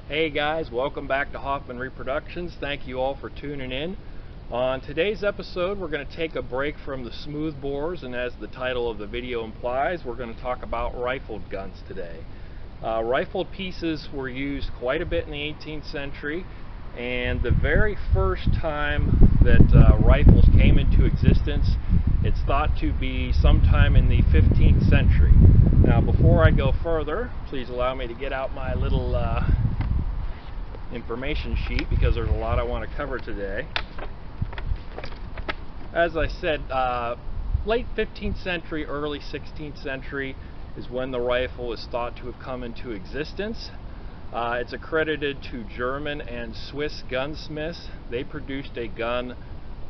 Hey guys, welcome back to Hoffman Reproductions. Thank you all for tuning in. On today's episode, we're going to take a break from the smooth bores, and as the title of the video implies, we're going to talk about rifled guns today. Rifled pieces were used quite a bit in the 18th century, and the very first time that rifles came into existence, it's thought to be sometime in the 15th century. Now, before I go further, please allow me to get out my little information sheet because there's a lot I want to cover today. As I said, late 15th century, early 16th century is when the rifle is thought to have come into existence. It's accredited to German and Swiss gunsmiths. They produced a gun,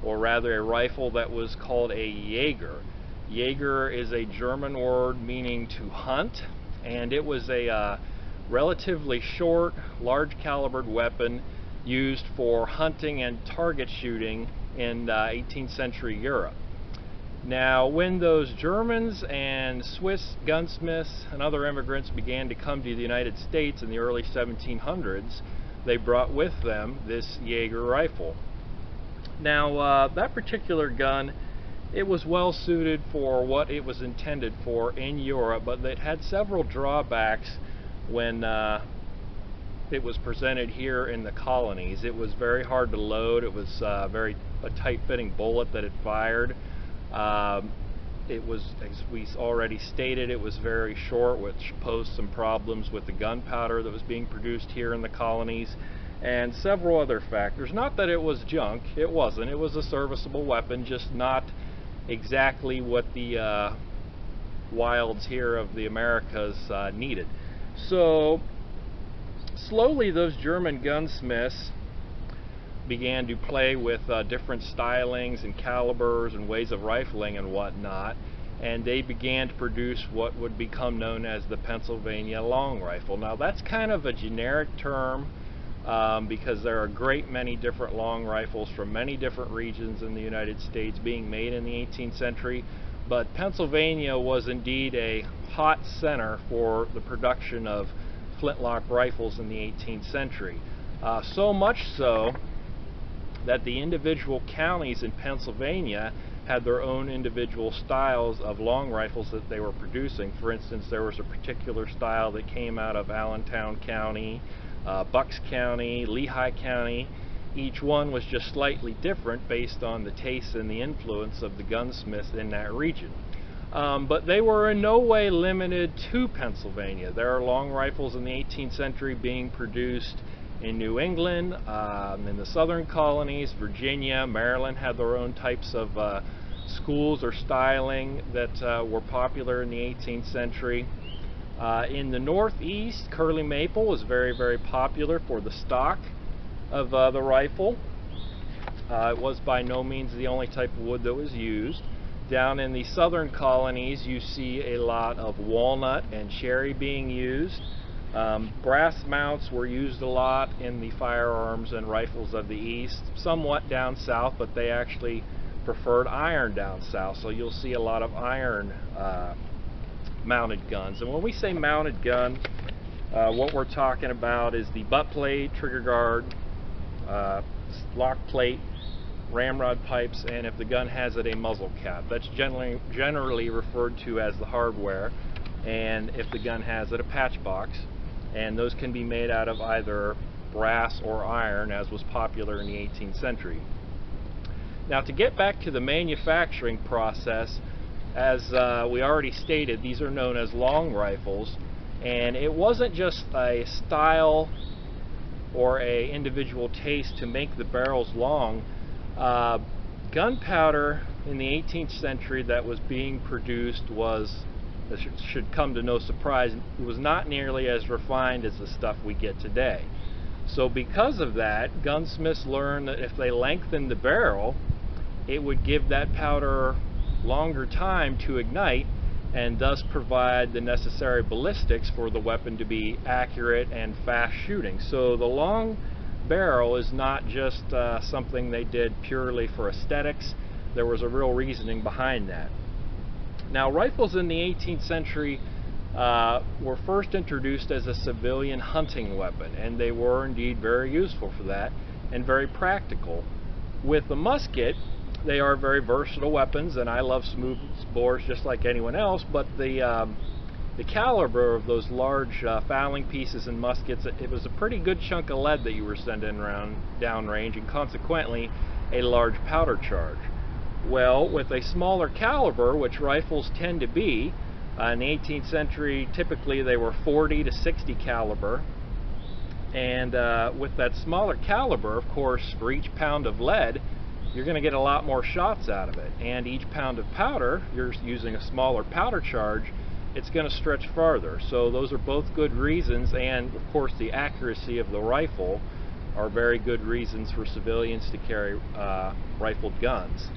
or rather a rifle, that was called a Jäger. Jäger is a German word meaning to hunt, and it was a relatively short, large calibered weapon used for hunting and target shooting in 18th century Europe. Now, when those Germans and Swiss gunsmiths and other immigrants began to come to the United States in the early 1700s, they brought with them this Jäger rifle. Now, that particular gun, it was well suited for what it was intended for in Europe, but it had several drawbacks when it was presented here in the colonies. It was very hard to load. It was a tight-fitting bullet that it fired. It was, as we already stated, it was very short, which posed some problems with the gunpowder that was being produced here in the colonies, and several other factors. Not that it was junk, it wasn't. It was a serviceable weapon, just not exactly what the wilds here of the Americas needed. So slowly those German gunsmiths began to play with different stylings and calibers and ways of rifling and whatnot, and they began to produce what would become known as the Pennsylvania long rifle. Now, that's kind of a generic term because there are a great many different long rifles from many different regions in the United States being made in the 18th century, but Pennsylvania was indeed a hot center for the production of flintlock rifles in the 18th century. So much so that the individual counties in Pennsylvania had their own individual styles of long rifles that they were producing. For instance, there was a particular style that came out of Allentown County, Bucks County, Lehigh County. Each one was just slightly different based on the taste and the influence of the gunsmiths in that region. But they were in no way limited to Pennsylvania. There are long rifles in the 18th century being produced in New England, in the southern colonies. Virginia, Maryland had their own types of schools or styling that were popular in the 18th century. In the Northeast, curly maple was very, very popular for the stock of the rifle. It was by no means the only type of wood that was used. Down in the southern colonies, you see a lot of walnut and cherry being used. Brass mounts were used a lot in the firearms and rifles of the East, somewhat down south, but they actually preferred iron down south, so you'll see a lot of iron mounted guns. And when we say mounted gun, what we're talking about is the butt plate, trigger guard, lock plate, ramrod pipes, and if the gun has it, a muzzle cap. That's generally referred to as the hardware, and if the gun has it, a patch box. And those can be made out of either brass or iron, as was popular in the 18th century. Now, to get back to the manufacturing process, as we already stated, these are known as long rifles, and it wasn't just a style or a individual taste to make the barrels long. Gunpowder in the 18th century that was being produced was, this should come to no surprise, it was not nearly as refined as the stuff we get today. So because of that, gunsmiths learned that if they lengthened the barrel, it would give that powder longer time to ignite and thus provide the necessary ballistics for the weapon to be accurate and fast shooting. So the long barrel is not just something they did purely for aesthetics. There was a real reasoning behind that. Now, rifles in the 18th century were first introduced as a civilian hunting weapon, and they were indeed very useful for that and very practical. With the musket, they are very versatile weapons, and I love smooth bores just like anyone else, but the caliber of those large fowling pieces and muskets, it was a pretty good chunk of lead that you were sending around downrange, and consequently a large powder charge. Well, with a smaller caliber, which rifles tend to be, in the 18th century typically they were 40 to 60 caliber, and with that smaller caliber, of course, for each pound of lead you're going to get a lot more shots out of it, and each pound of powder, you're using a smaller powder charge, it's going to stretch farther. So those are both good reasons, and of course the accuracy of the rifle are very good reasons for civilians to carry rifled guns.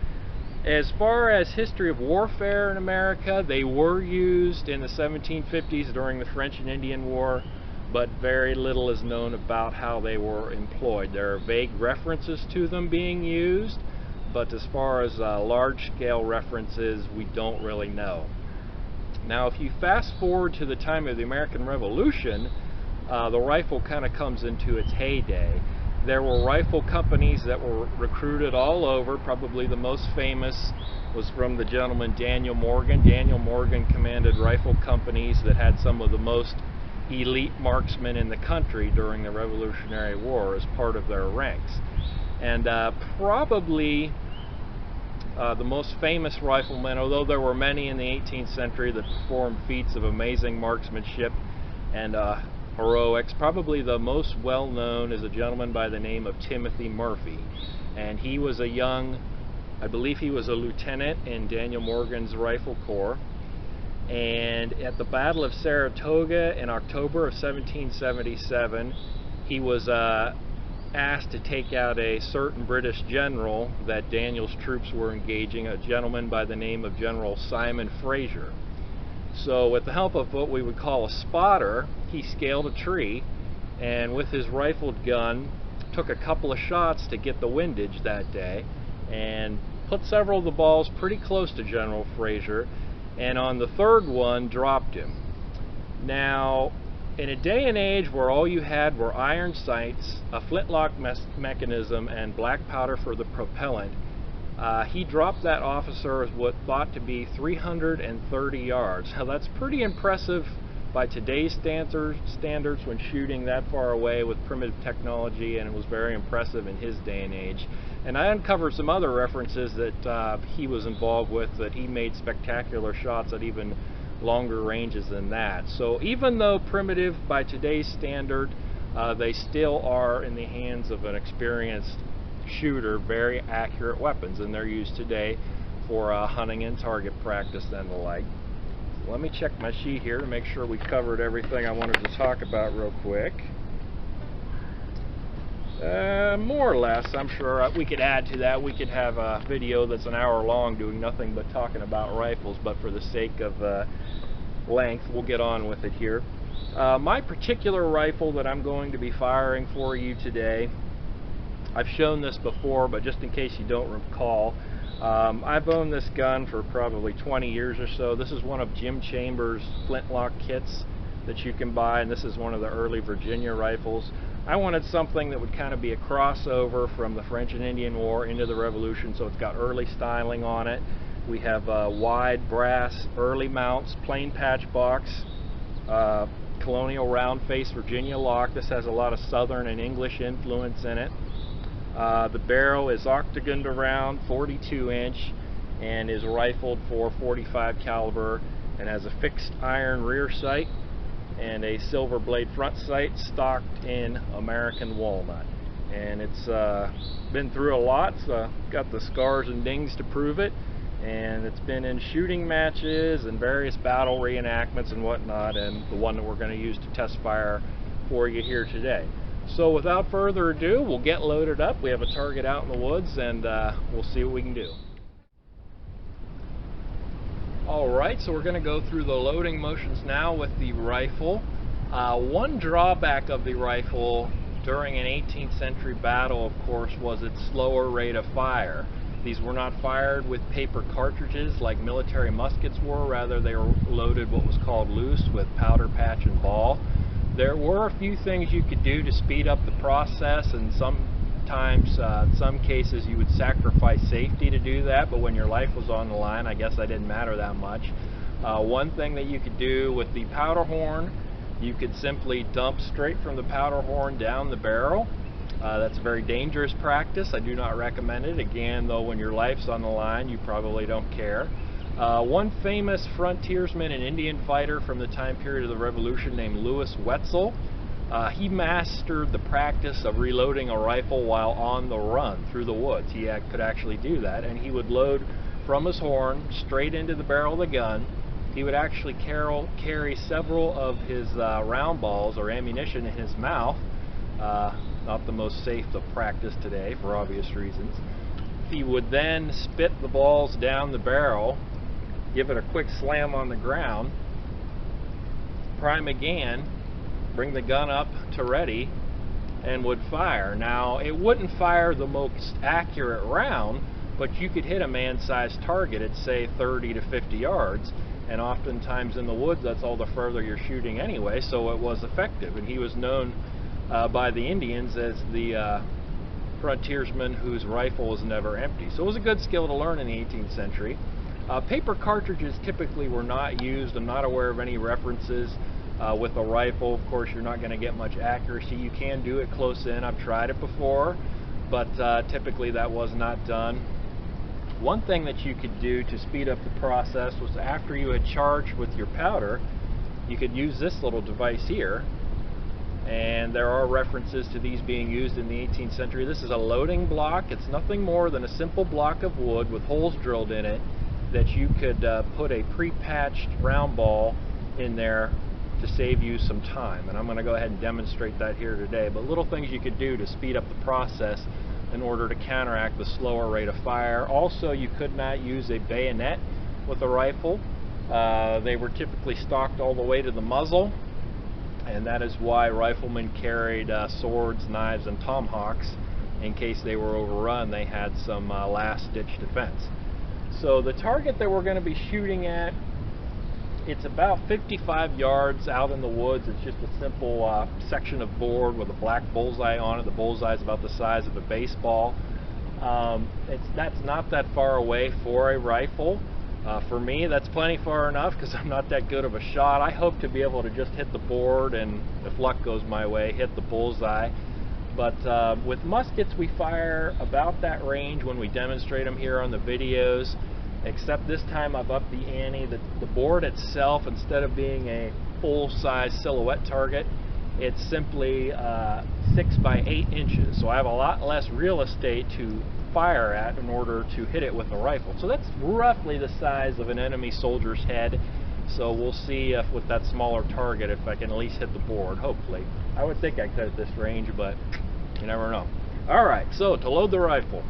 As far as history of warfare in America, they were used in the 1750s during the French and Indian War, but very little is known about how they were employed. There are vague references to them being used, but as far as large-scale references, we don't really know. Now, if you fast forward to the time of the American Revolution, the rifle kind of comes into its heyday. There were rifle companies that were recruited all over. Probably the most famous was from the gentleman Daniel Morgan. Daniel Morgan commanded rifle companies that had some of the most elite marksmen in the country during the Revolutionary War as part of their ranks. And probably the most famous riflemen, although there were many in the 18th century that performed feats of amazing marksmanship and heroics, probably the most well known is a gentleman by the name of Timothy Murphy. And he was a young, I believe he was a lieutenant in Daniel Morgan's Rifle Corps. And at the Battle of Saratoga in October of 1777, he was asked to take out a certain British general that Daniel's troops were engaging, a gentleman by the name of General Simon Fraser. So with the help of what we would call a spotter, he scaled a tree and with his rifled gun took a couple of shots to get the windage that day and put several of the balls pretty close to General Fraser, and on the third one dropped him. Now, in a day and age where all you had were iron sights, a flintlock mechanism, and black powder for the propellant, he dropped that officer as what thought to be 330 yards. Now that's pretty impressive by today's standards when shooting that far away with primitive technology, and it was very impressive in his day and age. And I uncovered some other references that he was involved with, that he made spectacular shots at even longer ranges than that. So even though primitive by today's standard, they still are in the hands of an experienced shooter, very accurate weapons, and they're used today for hunting and target practice and the like. Let me check my sheet here to make sure we covered everything I wanted to talk about real quick. More or less, I'm sure we could add to that. We could have a video that's an hour long doing nothing but talking about rifles, but for the sake of length, we'll get on with it here. My particular rifle that I'm going to be firing for you today, I've shown this before, but just in case you don't recall, I've owned this gun for probably 20 years or so. This is one of Jim Chambers' flintlock kits that you can buy, and this is one of the early Virginia rifles. I wanted something that would kind of be a crossover from the French and Indian War into the Revolution, so it's got early styling on it. We have wide brass early mounts, plain patch box, colonial round face Virginia lock. This has a lot of Southern and English influence in it. The barrel is octagoned around, 42 inch, and is rifled for 45 caliber, and has a fixed iron rear sight and a silver blade front sight stocked in American walnut. And it's been through a lot, so got the scars and dings to prove it, and it's been in shooting matches and various battle reenactments and whatnot, and the one that we're going to use to test fire for you here today. So without further ado, we'll get loaded up. We have a target out in the woods, and we'll see what we can do. Alright, so we're going to go through the loading motions now with the rifle. One drawback of the rifle during an 18th century battle, of course, was its slower rate of fire. These were not fired with paper cartridges like military muskets were. Rather, they were loaded what was called loose with powder, patch, and ball. There were a few things you could do to speed up the process, and sometimes, in some cases, you would sacrifice safety to do that, but when your life was on the line, I guess that didn't matter that much. One thing that you could do with the powder horn, you could simply dump straight from the powder horn down the barrel. That's a very dangerous practice. I do not recommend it. Again, though, when your life's on the line, you probably don't care. One famous frontiersman and Indian fighter from the time period of the Revolution named Louis Wetzel, he mastered the practice of reloading a rifle while on the run through the woods. He could actually do that, and he would load from his horn straight into the barrel of the gun. He would actually carry several of his round balls or ammunition in his mouth. Not the most safe of practice today for obvious reasons. He would then spit the balls down the barrel, give it a quick slam on the ground, prime again, bring the gun up to ready, and would fire. Now, it wouldn't fire the most accurate round, but you could hit a man-sized target at, say, 30 to 50 yards, and oftentimes in the woods, that's all the further you're shooting anyway, so it was effective. And he was known by the Indians as the frontiersman whose rifle was never empty. So it was a good skill to learn in the 18th century. Paper cartridges typically were not used. I'm not aware of any references with a rifle. Of course, you're not going to get much accuracy. You can do it close in. I've tried it before, but typically that was not done. One thing that you could do to speed up the process was after you had charged with your powder, you could use this little device here. And there are references to these being used in the 18th century. This is a loading block. It's nothing more than a simple block of wood with holes drilled in it that you could put a pre-patched round ball in there to save you some time. And I'm going to go ahead and demonstrate that here today. But little things you could do to speed up the process in order to counteract the slower rate of fire. Also, you could not use a bayonet with a rifle. They were typically stocked all the way to the muzzle. And that is why riflemen carried swords, knives, and tomahawks. In case they were overrun, they had some last-ditch defense. So the target that we're going to be shooting at, it's about 55 yards out in the woods. It's just a simple section of board with a black bullseye on it. The bullseye is about the size of a baseball. That's not that far away for a rifle. For me, that's plenty far enough because I'm not that good of a shot. I hope to be able to just hit the board and, if luck goes my way, hit the bullseye. But with muskets, we fire about that range when we demonstrate them here on the videos, except this time I've upped the ante. The board itself, instead of being a full-size silhouette target, it's simply 6 by 8 inches. So I have a lot less real estate to fire at in order to hit it with a rifle. So that's roughly the size of an enemy soldier's head. So we'll see if with that smaller target if I can at least hit the board, hopefully. I would think I could at this range, but you never know. Alright, so to load the rifle.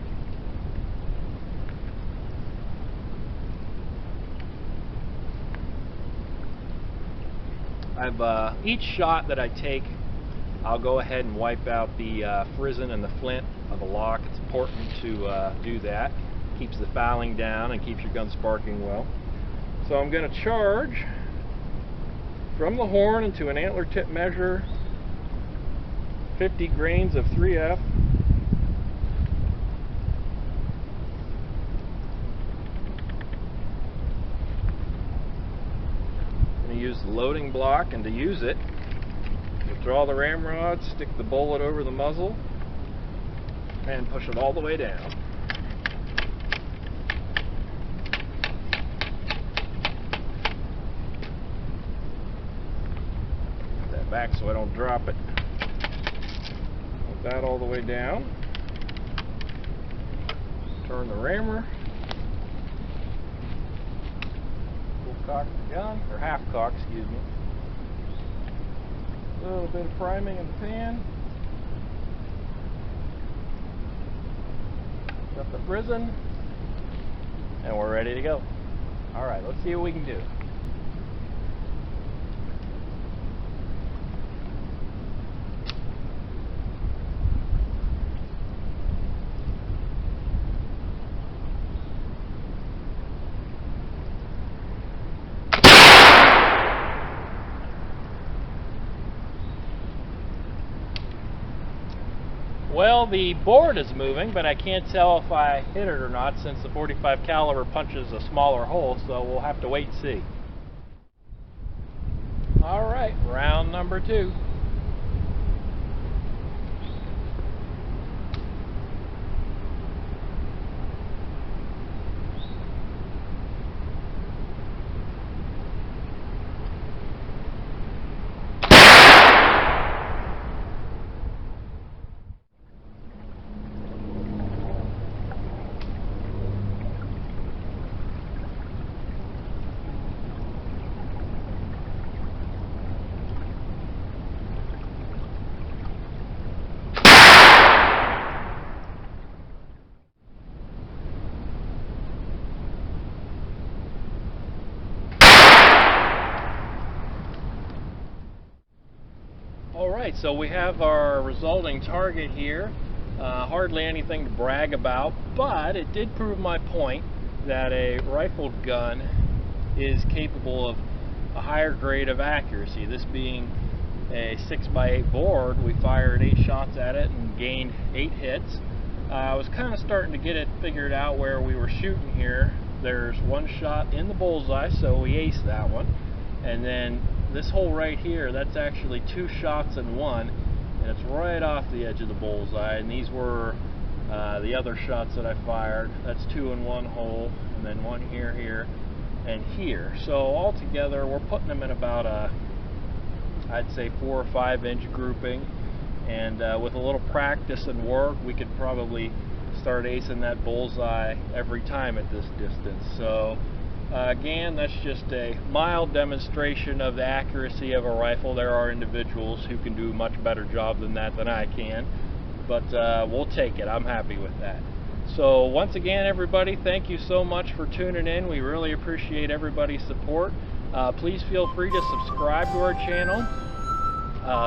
Each shot that I take, I'll go ahead and wipe out the frizzen and the flint of the lock. It's important to do that. Keeps the fouling down and keeps your gun sparking well. So I'm going to charge from the horn into an antler tip measure 50 grains of 3F. I'm going to use the loading block, and to use it, withdraw the ramrod, stick the bullet over the muzzle, and push it all the way down. Put that back so I don't drop it. Put that all the way down. Turn the rammer. Full cock the gun, or half cock, excuse me. A little bit of priming in the pan. Got the frizzen, and we're ready to go. Alright, let's see what we can do. Well, the board is moving, but I can't tell if I hit it or not since the 45 caliber punches a smaller hole, so we'll have to wait and see. All right, round number 2. Alright, so we have our resulting target here. Hardly anything to brag about, but it did prove my point that a rifled gun is capable of a higher grade of accuracy. This being a 6x8 board, we fired 8 shots at it and gained 8 hits. I was kind of starting to get it figured out where we were shooting here. There's one shot in the bullseye, so we aced that one. And then this hole right here, that's actually 2 shots in one, and it's right off the edge of the bullseye. And these were the other shots that I fired. That's 2 in one hole, and then 1 here, here, and here. So altogether, we're putting them in about a, I'd say 4 or 5 inch grouping. And with a little practice and work, we could probably start acing that bullseye every time at this distance. So again, that's just a mild demonstration of the accuracy of a rifle. There are individuals who can do a much better job than that than I can, but we'll take it. I'm happy with that. So once again, everybody, thank you so much for tuning in. We really appreciate everybody's support. Please feel free to subscribe to our channel.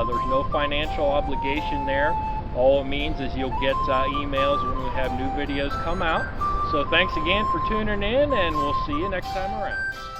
There's no financial obligation there. All it means is you'll get emails when we have new videos come out. So thanks again for tuning in, and we'll see you next time around.